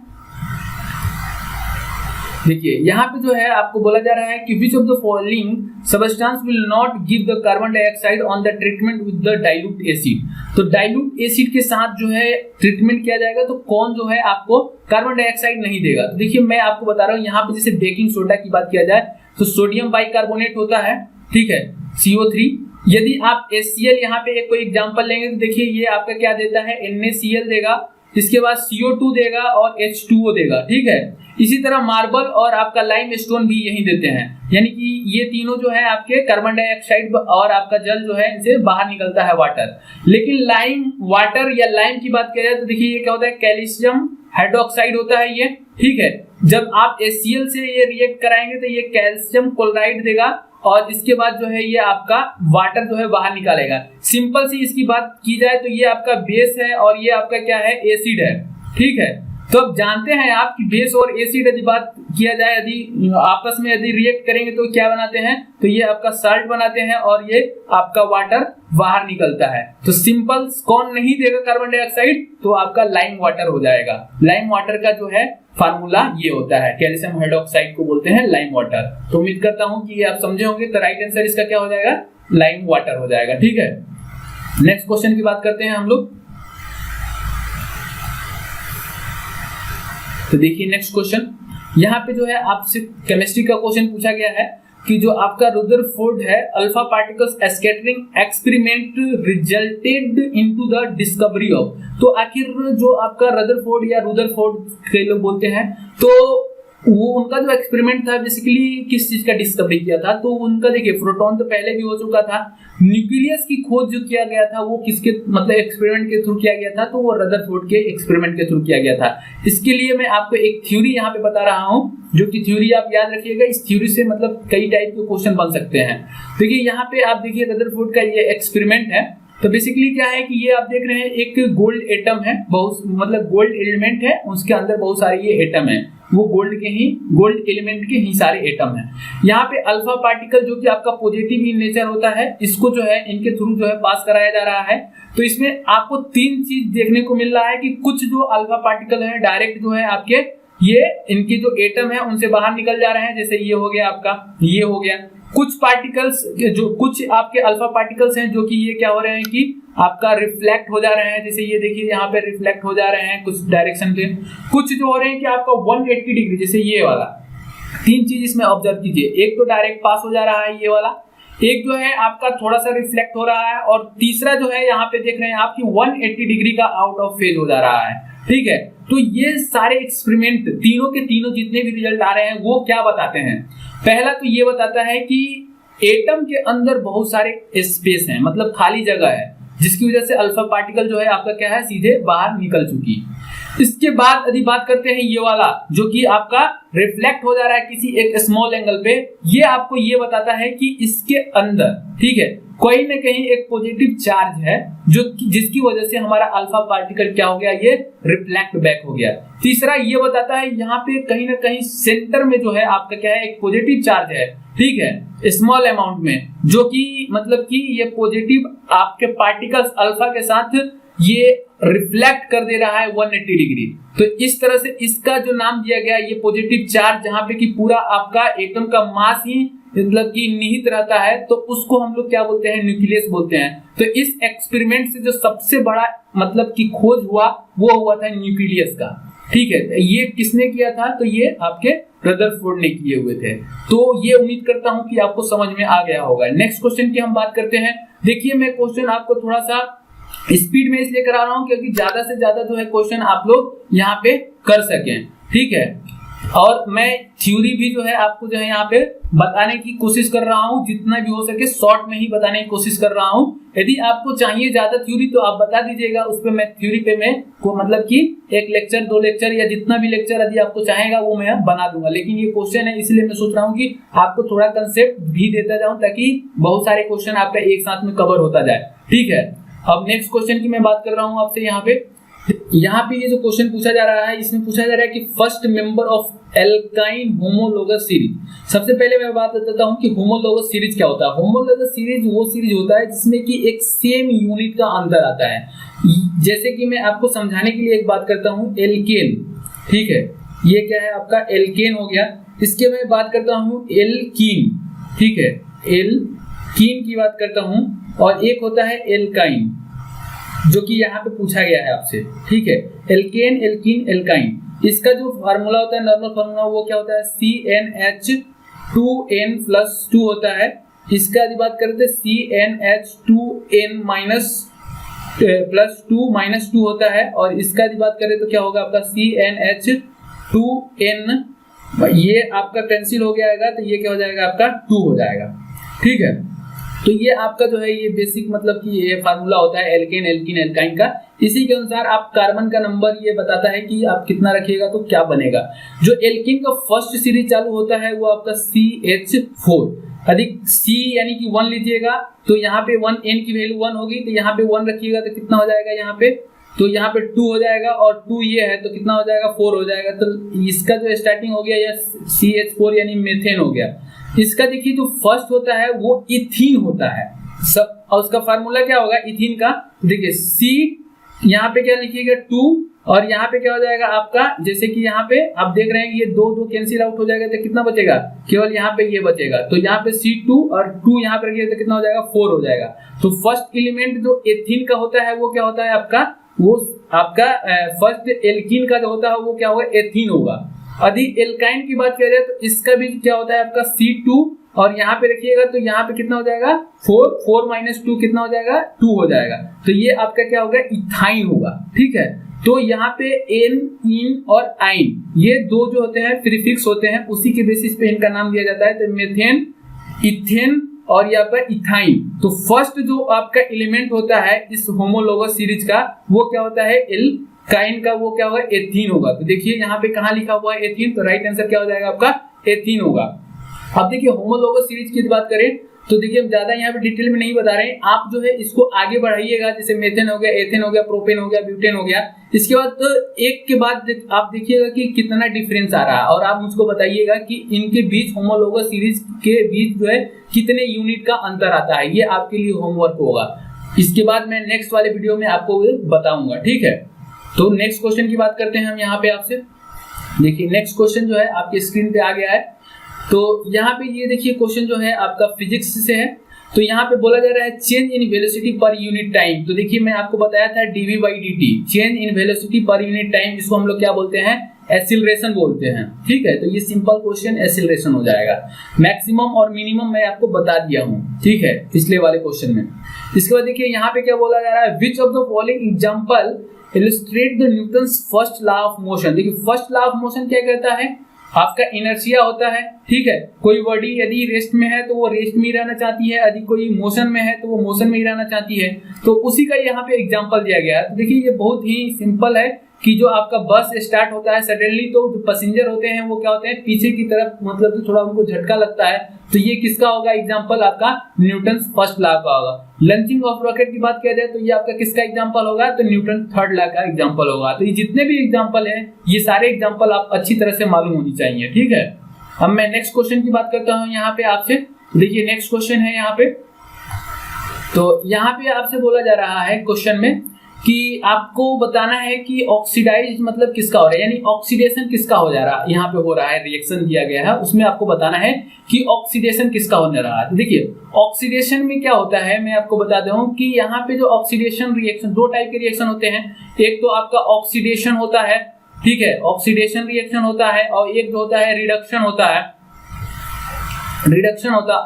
देखिए यहाँ पे जो है आपको बोला जा रहा है कि which of the following substance will not give the carbon dioxide on the treatment with the dilute acid. तो डाइल्यूट एसिड के साथ जो है ट्रीटमेंट किया जाएगा तो कौन जो है आपको कार्बन डाइऑक्साइड नहीं देगा। तो देखिए मैं आपको बता रहा हूँ, यहाँ पे जैसे बेकिंग सोडा की बात किया जाए तो सोडियम बाइकार्बोनेट होता है, ठीक है, CO3। यदि आप HCl यहाँ पे एक कोई एग्जांपल लेंगे तो देखिए ये आपका क्या देता है, NaCl देगा, इसके बाद CO2 देगा और H2O देगा, ठीक है। इसी तरह मार्बल और आपका लाइम स्टोन भी यही देते हैं, यानी कि ये तीनों जो है आपके कार्बन डाइऑक्साइड और आपका जल जो है इनसे बाहर निकलता है वाटर। लेकिन लाइम वाटर या लाइम की बात किया जाए तो देखिए ये क्या होता है, कैल्शियम हाइड्रोक्साइड होता है ये, ठीक है। जब आप HCl से ये रिएक्ट कराएंगे तो ये कैल्शियम क्लोराइड देगा और इसके बाद जो है ये आपका वाटर जो है बाहर निकालेगा। सिंपल सी इसकी बात की जाए तो ये आपका बेस है और ये आपका क्या है, एसिड है, ठीक है। तो अब जानते हैं आप कि बेस और एसिड यदि बात किया जाए, यदि आपस में यदि रिएक्ट करेंगे तो क्या बनाते हैं, तो ये आपका साल्ट बनाते हैं और ये आपका वाटर बाहर निकलता है। तो सिंपल कौन नहीं देगा कार्बन डाइऑक्साइड, तो आपका लाइम वाटर हो जाएगा। लाइम वाटर का जो है फार्मूला ये होता है, कैल्शियम हाइड्रोक्साइड को बोलते हैं लाइम वाटर। तो उम्मीद करता हूं कि ये आप समझे होंगे। तो राइट आंसर इसका क्या हो जाएगा, लाइम वाटर हो जाएगा, ठीक है। नेक्स्ट क्वेश्चन की बात करते हैं हम लोग। तो देखिए नेक्स्ट क्वेश्चन, यहाँ पे जो है आपसे केमिस्ट्री का क्वेश्चन पूछा गया है कि जो आपका रुदरफोर्ड है alpha particles scattering experiment resulted into the discovery of. तो आखिर जो आपका रदरफोर्ड या रुदरफोर्ड कई लोग बोलते हैं, तो वो उनका जो एक्सपेरिमेंट था बेसिकली किस चीज का डिस्कवरी किया था, तो उनका देखिए प्रोटॉन तो पहले भी हो चुका था, न्यूक्लियस की खोज जो किया गया था वो किसके मतलब एक्सपेरिमेंट के थ्रू किया गया था, तो वो रदरफोर्ड के एक्सपेरिमेंट के थ्रू किया गया था। इसके लिए मैं आपको एक थ्योरी यहाँ पे बता रहा हूँ, जो कि थ्योरी आप याद रखिएगा। इस थ्योरी से मतलब कई टाइप के क्वेश्चन बन सकते हैं। देखिए यहाँ पे आप देखिए रदरफोर्ड का ये एक्सपेरिमेंट है। तो बेसिकली क्या है कि ये आप देख रहे हैं एक गोल्ड एटम है, बहुत मतलब गोल्ड एलिमेंट है, उसके अंदर बहुत सारे ये एटम है, वो गोल्ड एलिमेंट के ही सारे एटम हैं। यहाँ पे अल्फा पार्टिकल जो कि आपका पॉजिटिव इन नेचर होता है, इसको जो है इनके थ्रू जो है पास कराया जा रहा है। तो इसमें आपको तीन चीज देखने को मिल रहा है कि कुछ जो अल्फा पार्टिकल है डायरेक्ट जो है आपके ये इनके जो एटम है उनसे बाहर निकल जा रहे हैं, जैसे ये हो गया आपका, ये हो गया। कुछ पार्टिकल्स जो कुछ आपके अल्फा पार्टिकल्स हैं जो कि ये क्या हो रहे हैं कि आपका रिफ्लेक्ट हो जा रहे हैं, जैसे ये देखिए यहाँ पे रिफ्लेक्ट हो जा रहे हैं कुछ डायरेक्शन पे। कुछ जो हो रहे हैं कि आपका 180 डिग्री, जैसे ये वाला। तीन चीज इसमें ऑब्जर्व कीजिए, एक तो डायरेक्ट पास हो जा रहा है ये वाला, एक जो है आपका थोड़ा सा रिफ्लेक्ट हो रहा है, और तीसरा जो है यहाँ पे देख रहे हैं आपकी 180 डिग्री का आउट ऑफ फेज हो जा रहा है, ठीक है। तो ये सारे एक्सपेरिमेंट तीनों के तीनों जितने भी रिजल्ट आ रहे हैं वो क्या बताते हैं, पहला तो ये बताता है कि एटम के अंदर बहुत सारे स्पेस हैं, मतलब खाली जगह है, जिसकी वजह से अल्फा पार्टिकल जो है आपका क्या है सीधे बाहर निकल चुकी। इसके बाद यदि बात करते हैं ये वाला जो कि आपका रिफ्लेक्ट हो जा रहा है किसी एक स्मॉल एंगल पे, ये आपको ये बताता है कि इसके अंदर, ठीक है, कोई ना कहीं एक पॉजिटिव चार्ज है जो जिसकी वजह से हमारा अल्फा पार्टिकल क्या हो गया, ये रिफ्लेक्ट बैक हो गया। तीसरा ये बताता है यहाँ पे कहीं ना कहीं सेंटर में जो है आपका क्या है, एक पॉजिटिव चार्ज है, ठीक है, स्मॉल अमाउंट में, जो कि मतलब कि ये पॉजिटिव आपके पार्टिकल्स अल्फा के साथ ये रिफ्लेक्ट कर दे रहा है 180 डिग्री। तो इस तरह से इसका जो नाम दिया गया ये पॉजिटिव चार्ज, जहां पे कि पूरा आपका एटम का मास ही मतलब कि निहित रहता है, तो उसको हम लोग क्या बोलते हैं, न्यूक्लियस बोलते हैं। तो इस एक्सपेरिमेंट से जो सबसे बड़ा मतलब कि खोज हुआ वो हुआ था न्यूक्लियस का, ठीक है, ये किसने किया था? तो ये आपके रदरफोर्ड ने किए हुए थे। तो ये उम्मीद करता हूं कि आपको समझ में आ गया होगा। नेक्स्ट क्वेश्चन की हम बात करते हैं। देखिए मैं क्वेश्चन आपको थोड़ा सा स्पीड में इसलिए करा रहा हूं क्योंकि ज्यादा से ज्यादा जो है क्वेश्चन आप लोग यहाँ पे कर सकें, ठीक है। और मैं थ्योरी भी जो है आपको जो है यहाँ पे बताने की कोशिश कर रहा हूँ, जितना भी हो सके शॉर्ट में ही बताने की कोशिश कर रहा हूँ। यदि आपको चाहिए ज्यादा थ्योरी तो आप बता दीजिएगा, उस पर मैं थ्योरी पे मैं को मतलब कि एक लेक्चर 2 लेक्चर या जितना भी लेक्चर यदि आपको चाहेगा वो मैं बना दूंगा। लेकिन ये क्वेश्चन है इसलिए मैं सोच रहा हूँ कि आपको थोड़ा कंसेप्ट भी देता जाऊँ ताकि बहुत सारे क्वेश्चन आपका एक साथ में कवर होता जाए, ठीक है। अब नेक्स्ट क्वेश्चन की मैं बात कर रहा हूँ आपसे। यहाँ पे ये जो क्वेश्चन पूछा जा रहा है, इसमें पूछा जा रहा है कि first member of alkyne homologous series. सबसे पहले मैं बात बताता हूँ कि होमोलोगस सीरीज क्या होता है। होमोलोगस सीरीज वो सीरीज होता है जिसमें कि एक सेम यूनिट का अंतर आता है। जैसे कि मैं आपको समझाने के लिए एक बात करता हूँ, एल्केन, ठीक है, ये क्या है आपका एल्केन हो गया। इसके मैं बात करता हूँ एल्कीन, ठीक है, एल्कीन की बात करता हूँ। और एक होता है एल्काइन जो कि यहाँ पे पूछा गया है आपसे, ठीक है, एल्केन, एल्कीन, एल्काइन। इसका जो फार्मूला होता है, नॉर्मल फार्मूला, वो क्या होता है? CnH2n+2 होता है। इसका यदि बात करते हैं CnH2n+2 होता है। और इसका यदि बात करें तो क्या होगा आपका CnH2n, ये आपका कैंसिल हो जाएगा तो ये क्या हो जाएगा आपका 2 हो जाएगा, ठीक है। तो ये आपका जो है ये बेसिक मतलब कि ये फार्मूला होता है एल्केन, एल्कीन, एल्काइन का। इसी के अनुसार आप कार्बन का नंबर ये बताता है कि आप कितना रखिएगा तो क्या बनेगा। जो एल्कीन का फर्स्ट सीरीज चालू होता है वो आपका CH4, अधिक C यानी कि 1 लीजिएगा तो यहाँ पे 1 n की वैल्यू 1 होगी तो यहाँ पे 1 रखिएगा तो कितना हो जाएगा यहाँ पे? तो यहाँ पे 2 हो जाएगा और 2 ये है तो कितना हो जाएगा? 4 हो जाएगा। तो इसका जो स्टार्टिंग हो गया या CH4 यानी मेथेन हो गया। इसका देखिए जो फर्स्ट होता है वो इथीन होता है सब, और उसका फार्मूला क्या होगा इथीन का? देखिए C यहाँ पे क्या लिखिएगा 2 और यहाँ पे क्या हो जाएगा आपका, जैसे कि यहाँ पे आप देख रहे हैं ये 2 कैंसिल आउट हो जाएगा तो कितना बचेगा? केवल यहाँ पे ये बचेगा। तो यहाँ पे C2 और 2 यहाँ पे रखिएगा तो कितना हो जाएगा? 4 हो जाएगा। तो फर्स्ट एलिमेंट जो एथीन का होता है वो क्या होता है आपका? वो आपका फर्स्ट एल्कीन का जो होता है वो क्या होगा? एथीन होगा। यदि एल्काइन की बात करें तो इसका भी क्या होता है आपका C2 और यहाँ पे रखिएगा तो यहाँ पे कितना हो जाएगा? 4 - 2 कितना हो जाएगा? 2 हो जाएगा। तो ये आपका क्या होगा? इथाइन होगा, ठीक है। तो यहाँ पे एन, इन और आइन ये दो जो होते हैं प्रीफिक्स होते हैं, उसी के बेसिस पे इनका नाम दिया जाता है। तो मेथेन, इथेन और यहाँ पर इथाइन। तो फर्स्ट जो आपका एलिमेंट होता है इस होमोलोगस सीरीज का वो क्या होता है? एल्काइन का वो क्या होगा? एथीन होगा। तो देखिए यहाँ पे कहाँ लिखा हुआ है एथीन, तो राइट आंसर क्या हो जाएगा आपका? एथीन होगा। अब देखिए होमोलोगस सीरीज की बात करें तो देखिए हम ज्यादा यहाँ पे डिटेल में नहीं बता रहे हैं, आप जो है इसको आगे बढ़ाइएगा। जैसे मेथेन हो गया, एथेन हो गया, प्रोपेन हो गया, ब्यूटेन हो गया। इसके बाद तो एक के बाद आप देखिएगा कि कितना डिफरेंस आ रहा है और आप मुझको बताइएगा कि इनके बीच होमोलोगस सीरीज के बीच जो है कितने यूनिट का अंतर आता है। ये आपके लिए होमवर्क होगा। इसके बाद मैं नेक्स्ट वाले वीडियो में आपको बताऊंगा, ठीक है। तो नेक्स्ट क्वेश्चन की बात करते हैं हम यहाँ पे आपसे। देखिए नेक्स्ट क्वेश्चन जो है आपके स्क्रीन पे आ गया है। तो यहाँ पे ये देखिए क्वेश्चन जो है आपका फिजिक्स से है। तो यहाँ पे बोला जा रहा है change in velocity per unit time. तो देखिए मैं आपको बताया था dv/dt, change in velocity per unit time, इसको हम लोग क्या बोलते हैं? एक्सीलरेशन बोलते हैं, ठीक है। तो ये सिंपल क्वेश्चन एक्सीलरेशन हो जाएगा। मैक्सिमम और मिनिमम मैं आपको बता दिया हूँ, ठीक है, पिछले वाले क्वेश्चन में। इसके बाद देखिए यहाँ पे क्या बोला जा रहा है, which of the following example illustrate the Newton's first law of motion. देखिए फर्स्ट लॉ ऑफ मोशन क्या कहता है? आपका इनर्शिया होता है, ठीक है। कोई बॉडी यदि रेस्ट में है तो वो रेस्ट में ही रहना चाहती है, यदि कोई मोशन में है तो वो मोशन में ही रहना चाहती है। तो उसी का यहाँ पे एग्जांपल दिया गया है। तो देखिए ये बहुत ही सिंपल है कि जो आपका बस स्टार्ट होता है सडनली, तो जो पैसेंजर होते हैं वो क्या होते हैं? पीछे की तरफ, मतलब तो थोड़ा उनको झटका लगता है। तो ये किसका होगा एग्जांपल? आपका न्यूटन फर्स्ट लॉ का होगा। लॉन्चिंग ऑफ रॉकेट की बात किया जाए तो ये आपका किसका एग्जांपल होगा? तो न्यूटन थर्ड लॉ का एग्जांपल होगा। तो ये जितने भी एग्जांपल हैं ये सारे एग्जांपल आप अच्छी तरह से मालूम होनी चाहिए, ठीक है। अब मैं नेक्स्ट क्वेश्चन की बात करता हूँ यहाँ पे आपसे। देखिए नेक्स्ट क्वेश्चन है यहाँ पे। तो यहाँ पे आपसे बोला जा रहा है क्वेश्चन में कि आपको बताना है कि ऑक्सीडाइज मतलब किसका हो रहा है, यानी ऑक्सीडेशन किसका हो जा रहा है। यहाँ पे हो रहा है, रिएक्शन दिया गया है, उसमें आपको बताना है कि ऑक्सीडेशन किसका होने रहा है। देखिए ऑक्सीडेशन में क्या होता है मैं आपको बता दूं कि यहाँ पे जो ऑक्सीडेशन रिएक्शन, दो टाइप के रिएक्शन होते हैं। एक तो आपका ऑक्सीडेशन होता है ठीक है, ऑक्सीडेशन रिएक्शन होता है, और एक जो होता है रिडक्शन होता है।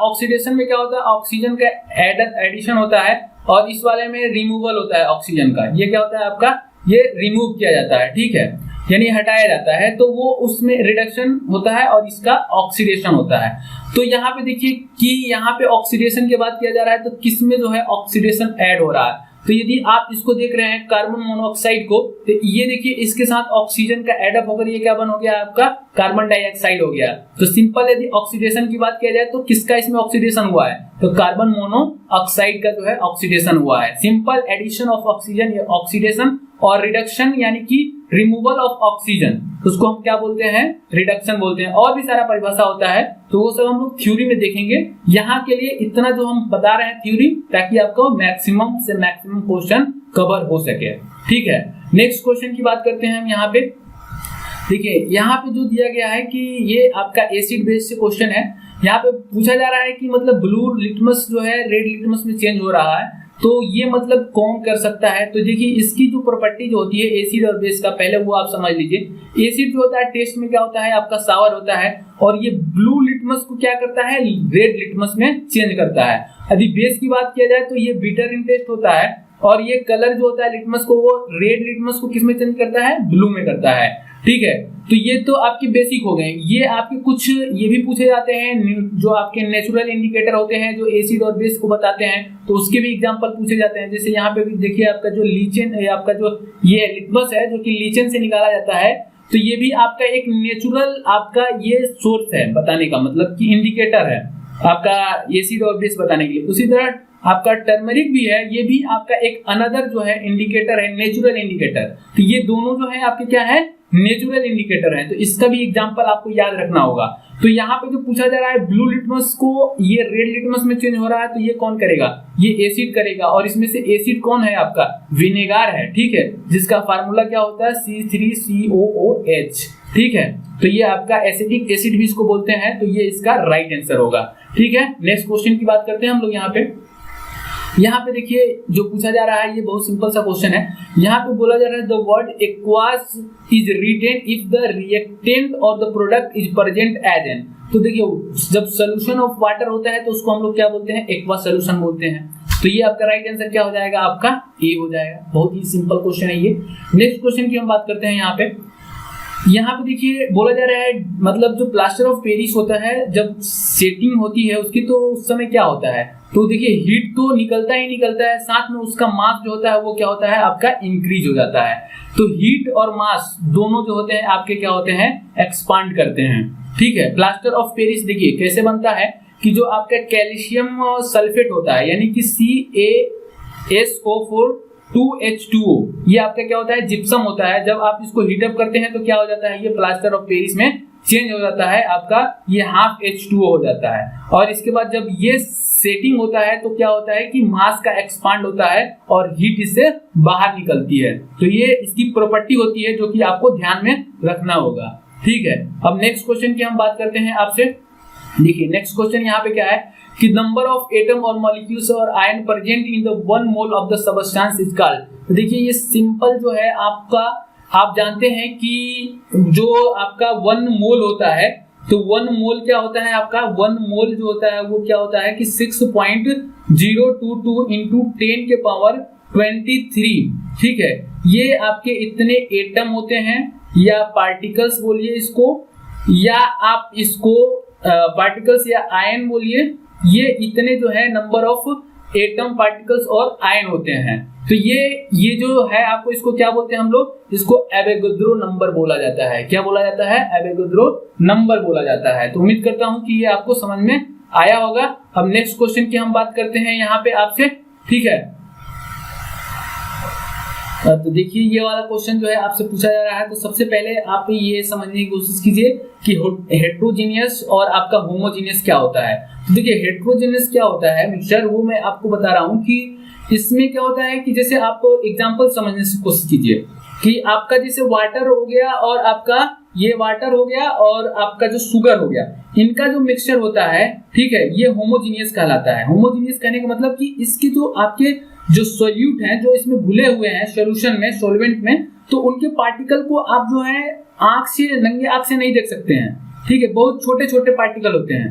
ऑक्सीडेशन में क्या होता है, ऑक्सीजन का एडिशन होता है, और इस वाले में रिमूवल होता है ऑक्सीजन का। ये क्या होता है आपका, ये रिमूव किया जाता है, ठीक है, यानी हटाया जाता है, तो वो उसमें रिडक्शन होता है और इसका ऑक्सीडेशन होता है। तो यहाँ पे देखिए कि यहाँ पे ऑक्सीडेशन की बात किया जा रहा है, तो किसमें जो है ऑक्सीडेशन ऐड हो रहा है। तो यदि आप इसको देख रहे हैं कार्बन मोनोऑक्साइड को, तो ये देखिए इसके साथ ऑक्सीजन का एडअप होकर ये क्या बन हो गया आपका, कार्बन डाइऑक्साइड हो गया। तो सिंपल यदि ऑक्सीडेशन की बात किया जाए तो किसका इसमें ऑक्सीडेशन हुआ है, तो कार्बन मोनोऑक्साइड का जो है ऑक्सीडेशन हुआ है। सिंपल एडिशन ऑफ ऑक्सीजन, ये ऑक्सीडेशन, और रिडक्शन यानी कि रिमूवल ऑफ ऑक्सीजन, उसको हम क्या बोलते हैं, रिडक्शन बोलते हैं। और भी सारा परिभाषा होता है, तो वो सब हम लोग थ्योरी में देखेंगे। यहाँ के लिए इतना जो हम बता रहे हैं थ्योरी, ताकि आपको मैक्सिमम से मैक्सिमम क्वेश्चन कवर हो सके, ठीक है। नेक्स्ट क्वेश्चन की बात करते हैं हम यहाँ पे। देखिए यहाँ पे जो दिया गया है कि ये आपका एसिड बेस से क्वेश्चन है। यहाँ पे पूछा जा रहा है कि मतलब ब्लू लिटमस जो है रेड लिटमस में चेंज हो रहा है, तो ये मतलब कौन कर सकता है। तो देखिए इसकी जो प्रॉपर्टी जो होती है एसिड और बेस का, पहले वो आप समझ लीजिए। एसिड जो होता है टेस्ट में क्या होता है आपका सावर होता है, और ये ब्लू लिटमस को क्या करता है, रेड लिटमस में चेंज करता है। यदि बेस की बात किया जाए तो ये बिटर इन टेस्ट होता है, और ये कलर जो होता है लिटमस को, वो रेड लिटमस को किसमें चेंज करता है, ब्लू में करता है, ठीक है। तो ये तो आपके बेसिक हो गए। ये आपके कुछ ये भी पूछे जाते हैं जो आपके नेचुरल इंडिकेटर होते हैं, जो एसिड और बेस को बताते हैं, तो उसके भी एग्जांपल पूछे जाते हैं। जैसे यहाँ पे भी देखिए आपका जो लीचेन, आपका जो ये लिटमस है जो कि लीचेन से निकाला जाता है, तो ये भी आपका एक नेचुरल आपका ये सोर्स है बताने का, मतलब कि इंडिकेटर है आपका एसिड और बेस बताने के लिए। उसी तरह आपका टर्मरिक भी है, ये भी आपका एक अनदर जो है इंडिकेटर है, नेचुरल इंडिकेटर। तो ये दोनों जो है आपके क्या है, नेचुरल इंडिकेटर है। तो इसका भी एग्जांपल आपको याद रखना होगा। तो यहाँ पे जो पूछा जा रहा है ब्लू लिटमस को ये रेड लिटमस में चेंज हो रहा है, तो ये कौन करेगा, ये एसिड करेगा। और इसमें से एसिड कौन है आपका, विनेगार है, ठीक है, जिसका फार्मूला क्या होता है C3COOH, ठीक है। तो ये आपका एसिडिक एसिड भी इसको बोलते हैं, तो ये इसका राइट आंसर होगा, ठीक है। नेक्स्ट क्वेश्चन की बात करते हैं हम लोग यहाँ पे। यहाँ पे देखिए जो पूछा जा रहा है ये बहुत सिंपल सा क्वेश्चन है। यहाँ पे बोला जा रहा है the word aqueous is written if the reactant और the product is present as an. तो देखिए जब सोल्यूशन ऑफ वाटर होता है तो उसको हम लोग क्या बोलते हैं, एक्वा सोल्यूशन बोलते हैं। तो ये आपका राइट आंसर क्या हो जाएगा, आपका ए हो जाएगा। बहुत ही सिंपल क्वेश्चन है ये। नेक्स्ट क्वेश्चन की हम बात करते हैं यहाँ पे। यहाँ पे देखिए बोला जा रहा है मतलब जो प्लास्टर ऑफ पेरिस होता है जब सेटिंग होती है उसकी, तो उस समय क्या होता है, तो देखिए हीट तो निकलता ही निकलता है, साथ में उसका मास जो होता है वो क्या होता है आपका इंक्रीज हो जाता है। तो हीट और मास दोनों जो होते हैं आपके क्या होते हैं, एक्सपांड करते हैं, ठीक है। प्लास्टर ऑफ पेरिस देखिए कैसे बनता है कि जो आपका कैल्शियम सल्फेट होता है यानी कि CaSO4 2H2O, ये आपका क्या होता है, जिप्सम होता है। जब आप इसको हीटअप करते हैं तो क्या हो जाता है, ये प्लास्टर ऑफ पेरिस में चेंज हो जाता है आपका, ये हाफ H2O हो जाता है। और इसके बाद जब ये सेटिंग होता है तो क्या होता है कि मास का एक्सपांड होता है और हीट इससे बाहर निकलती है। तो ये इसकी प्रॉपर्टी होती है जो कि आपको ध्यान में रखना होगा, ठीक है। अब नेक्स्ट क्वेश्चन की हम बात करते हैं आपसे। देखिए नेक्स्ट क्वेश्चन यहाँ पे क्या है कि नंबर ऑफ एटम और मॉलिक्यूल्स और ion present in the 1 mole of the substance is called. तो देखिए ये सिंपल जो है आपका, आप जानते हैं कि जो आपका 1 मोल होता है, तो 1 मोल क्या होता है आपका, 1 मोल जो होता है वो क्या होता है कि 6.022 इंटू 10 के पावर 23, ठीक है। ये आपके इतने एटम होते हैं या पार्टिकल्स बोलिए इसको, या आप इसको पार्टिकल्स या आयन बोलिए, ये इतने जो है नंबर ऑफ एटम पार्टिकल्स और आयन होते हैं। तो ये जो है आपको इसको क्या बोलते हैं हम लोग, इसको एवोगाड्रो नंबर बोला जाता है। क्या बोला जाता है, एवोगाड्रो नंबर बोला जाता है। तो उम्मीद करता हूं कि ये आपको समझ में आया होगा। अब नेक्स्ट क्वेश्चन की हम बात करते हैं यहाँ पे आपसे, ठीक है। तो देखिए ये वाला क्वेश्चन जो है आपसे पूछा जा रहा है, तो सबसे पहले आप ये समझने की कोशिश कीजिए कि हेट्रोजीनियस और आपका होमोजीनियस क्या होता है। तो देखिए हेट्रोजीनियस क्या होता है मिक्सचर, वो मैं आपको बता रहा हूँ कि इसमें क्या होता है कि जैसे आप एग्जांपल समझने की कोशिश कीजिए कि आपका जैसे वाटर हो गया और आपका ये वाटर हो गया और आपका जो शुगर हो गया, इनका जो मिक्सचर होता है, ठीक है, ये होमोजीनियस कहलाता है। होमोजीनियस कहने का मतलब कि इसकी जो आपके जो सोल्यूट हैं, जो इसमें घुले हुए हैं सोल्यूशन में, सॉल्वेंट में, तो उनके पार्टिकल को आप जो है आंख से, नंगे आंख से नहीं देख सकते हैं, ठीक है, बहुत छोटे छोटे पार्टिकल होते हैं।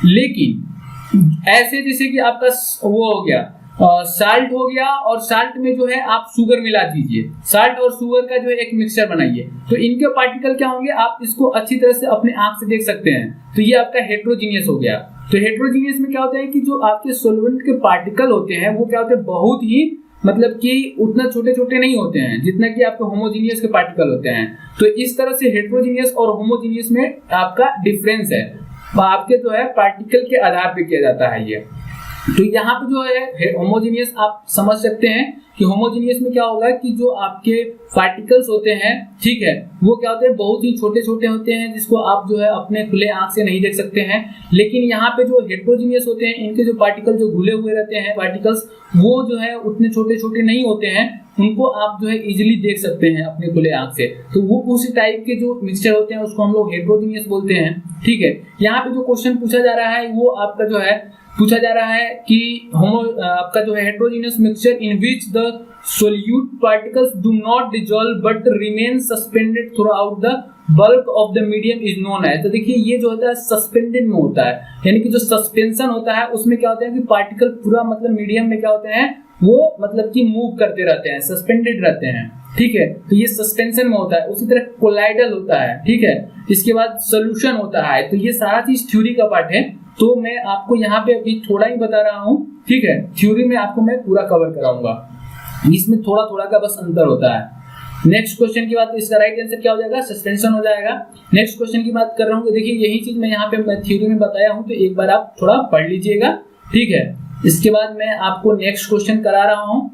लेकिन ऐसे जैसे कि आपका वो हो गया साल्ट हो गया, और साल्ट में जो है आप शुगर मिला दीजिए, साल्ट और शुगर का जो है एक मिक्सचर बनाइए, तो इनके पार्टिकल क्या होंगे, आप इसको अच्छी तरह से अपने आंख से देख सकते हैं। तो ये आपका हेट्रोजीनियस हो गया। तो हेट्रोजीनियस में क्या होता है कि जो आपके सॉल्वेंट के पार्टिकल होते हैं वो क्या होते हैं, बहुत ही मतलब कि उतना छोटे छोटे नहीं होते हैं जितना कि आपके होमोजीनियस के पार्टिकल होते हैं। तो इस तरह से हेट्रोजीनियस और होमोजीनियस में आपका डिफरेंस है, आपके जो है पार्टिकल के आधार पे किया जाता है ये। तो यहाँ पे जो है होमोजीनियस आप समझ सकते हैं कि होमोजीनियस में क्या होगा कि जो आपके पार्टिकल्स होते हैं, ठीक है, वो क्या होते हैं, बहुत ही छोटे छोटे होते हैं जिसको आप जो है अपने खुले आंख से नहीं देख सकते हैं। लेकिन यहाँ पे जो हेट्रोजीनियस होते हैं, इनके जो पार्टिकल जो घुले हुए रहते हैं पार्टिकल्स, वो जो है उतने छोटे छोटे नहीं होते हैं, उनको आप जो है इजीली देख सकते हैं अपने खुले आंख से। तो वो उसी टाइप के जो मिक्सचर होते हैं उसको हम लोग हेट्रोजीनियस बोलते हैं, ठीक है। यहाँ पे जो क्वेश्चन पूछा जा रहा है वो आपका जो है पूछा जा रहा है कि आपका जो है heterogeneous mixture in which the solute particles do not dissolve but remain suspended through out the bulk of the medium is known है। तो देखिए ये जो होता है सस्पेंडेड में होता है, यानी कि जो सस्पेंशन होता है उसमें क्या होता है कि पार्टिकल पूरा मतलब मीडियम में क्या होते हैं, वो मतलब कि मूव करते रहते हैं, सस्पेंडेड रहते हैं, ठीक है। तो ये सस्पेंशन में होता है। उसी तरह कोलाइडल होता है, ठीक है। इसके बाद सोल्यूशन होता है। तो ये सारा चीज थ्योरी का पार्ट है, तो मैं आपको यहाँ पे अभी थोड़ा ही बता रहा हूँ, ठीक है। थ्योरी में आपको मैं पूरा कवर कराऊंगा, इसमें थोड़ा थोड़ा का बस अंतर होता है। नेक्स्ट क्वेश्चन की बात, इसका राइट आंसर क्या हो जाएगा, सस्पेंशन हो जाएगा। नेक्स्ट क्वेश्चन की बात कर रहा हूँ, तो देखिए यही चीज मैं यहाँ पे थ्योरी में बताया हूँ, तो एक बार आप थोड़ा पढ़ लीजिएगा, ठीक है। इसके बाद मैं आपको नेक्स्ट क्वेश्चन करा रहा हूँ,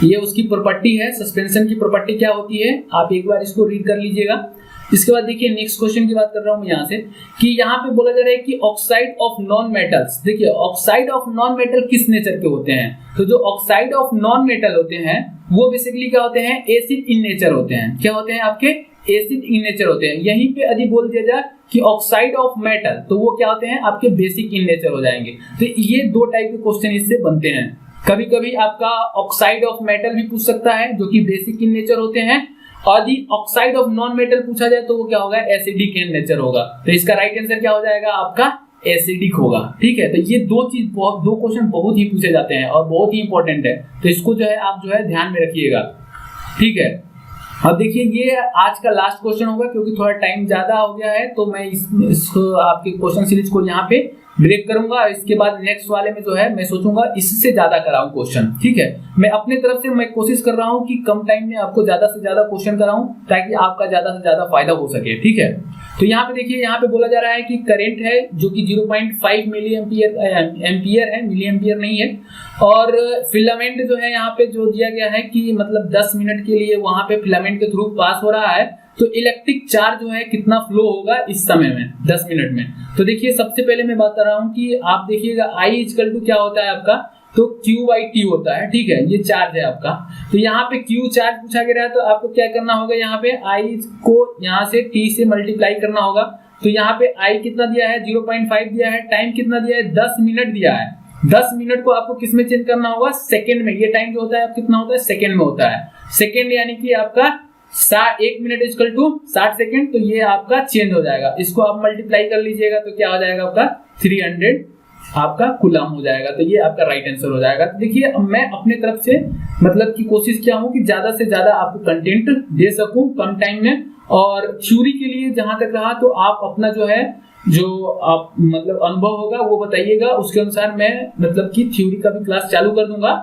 ये उसकी प्रॉपर्टी है, सस्पेंशन की प्रॉपर्टी क्या होती है, आप एक बार इसको रीड कर लीजिएगा। इसके बाद देखिए नेक्स्ट क्वेश्चन की बात कर रहा हूं यहाँ से कि यहाँ पे बोला जा रहा है कि ऑक्साइड ऑफ नॉन मेटल्स। देखिए ऑक्साइड ऑफ नॉन मेटल किस नेचर के होते हैं, तो जो ऑक्साइड ऑफ नॉन मेटल होते हैं वो बेसिकली क्या होते हैं, एसिड इन नेचर होते हैं। क्या होते हैं आपके, एसिड इन नेचर होते हैं। यहीं पे यदि बोल दिया जाए कि ऑक्साइड ऑफ मेटल, तो वो क्या होते हैं, आपके बेसिक इन नेचर हो जाएंगे। तो ये दो टाइप के क्वेश्चन इससे बनते हैं। कभी कभी आपका ऑक्साइड ऑफ मेटल भी पूछ सकता है जो कि बेसिक इन नेचर होते हैं, और यदि ऑक्साइड ऑफ नॉन मेटल पूछा जाए तो वो क्या होगा, एसिडिक इन नेचर होगा। तो इसका राइट आंसर क्या हो जाएगा आपका, एसिडिक होगा, ठीक है। तो ये दो क्वेश्चन बहुत ही पूछे जाते हैं और बहुत ही इंपॉर्टेंट है, तो इसको जो है आप जो है ध्यान में रखिएगा, ठीक है। अब देखिए ये आज का लास्ट क्वेश्चन होगा, क्योंकि थोड़ा टाइम ज्यादा हो गया है, तो मैं इसको आपके क्वेश्चन सीरीज को यहाँ पे ब्रेक करूंगा। इसके बाद नेक्स्ट वाले में जो है मैं सोचूंगा इससे ज्यादा कराऊं क्वेश्चन, ठीक है। मैं अपने तरफ से मैं कोशिश कर रहा हूं कि कम टाइम में आपको ज्यादा से ज्यादा क्वेश्चन कराऊं ताकि आपका ज्यादा से ज्यादा फायदा हो सके, ठीक है। तो यहाँ पे देखिए, यहाँ पे बोला जा रहा है कि करंट है जो कि 0.5 मिली एम्पियर है, मिली एम्पियर नहीं है। और फिलामेंट जो है यहाँ पे जो दिया गया है कि मतलब 10 मिनट के लिए वहां पे फिलामेंट के थ्रू पास हो रहा है, तो इलेक्ट्रिक चार्ज जो है कितना फ्लो होगा इस समय में 10 मिनट में। तो देखिए सबसे पहले मैं बात कर रहा हूँ कि आप देखिएगा I इक्वल टू क्या होता है आपका, तो Q/T होता है, ठीक है। ये चार्ज है आपका, तो यहाँ पे Q चार्ज पूछा गया है, तो आपको क्या करना होगा, यहाँ पे I को यहाँ से T से मल्टीप्लाई करना होगा। तो यहाँ पे I कितना दिया है, 0.5 दिया है, टाइम कितना दिया है, 10 मिनट दिया है। 10 मिनट को आपको किस में चेंज करना होगा, सेकेंड में। ये टाइम जो होता है कितना होता है, सेकेंड में होता है। सेकेंड यानी कि आपका 1 मिनट इक्वल टू 60 सेकेंड, तो ये आपका चेंज हो जाएगा। इसको आप मल्टीप्लाई कर लीजिएगा तो क्या हो जाएगा आपका 300 आपका कूलम हो जाएगा। तो ये आपका राइट आंसर हो जाएगा। तो देखिए मैं अपने तरफ से मतलब की कोशिश किया हूँ कि ज्यादा से ज्यादा आपको कंटेंट दे सकूं कम टाइम में। और थ्योरी के लिए जहां तक रहा, तो आप अपना जो है जो आप मतलब अनुभव होगा वो बताइएगा, उसके अनुसार मैं मतलब की थ्योरी का भी क्लास चालू कर दूंगा।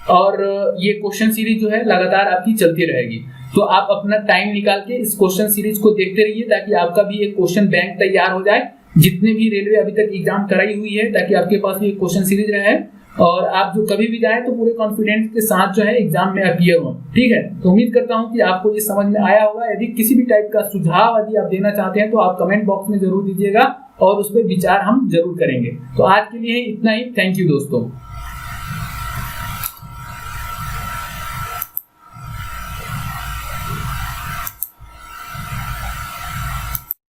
और ये क्वेश्चन सीरीज जो है लगातार आपकी चलती रहेगी, तो आप अपना टाइम निकाल के इस क्वेश्चन सीरीज को देखते रहिए ताकि आपका भी एक क्वेश्चन बैंक तैयार हो जाए। जितने भी रेलवे अभी तक एग्जाम कराई हुई है, ताकि आपके पास भी एक क्वेश्चन सीरीज रहे और आप जो कभी भी जाए तो पूरे कॉन्फिडेंस के साथ जो है एग्जाम में अपीयर हो, ठीक है। तो उम्मीद करता हूं कि आपको ये समझ में आया होगा। यदि किसी भी टाइप का सुझाव यदि आप देना चाहते हैं तो आप कमेंट बॉक्स में जरूर दीजिएगा और उस पर विचार हम जरूर करेंगे। तो आज के लिए इतना ही। थैंक यू दोस्तों।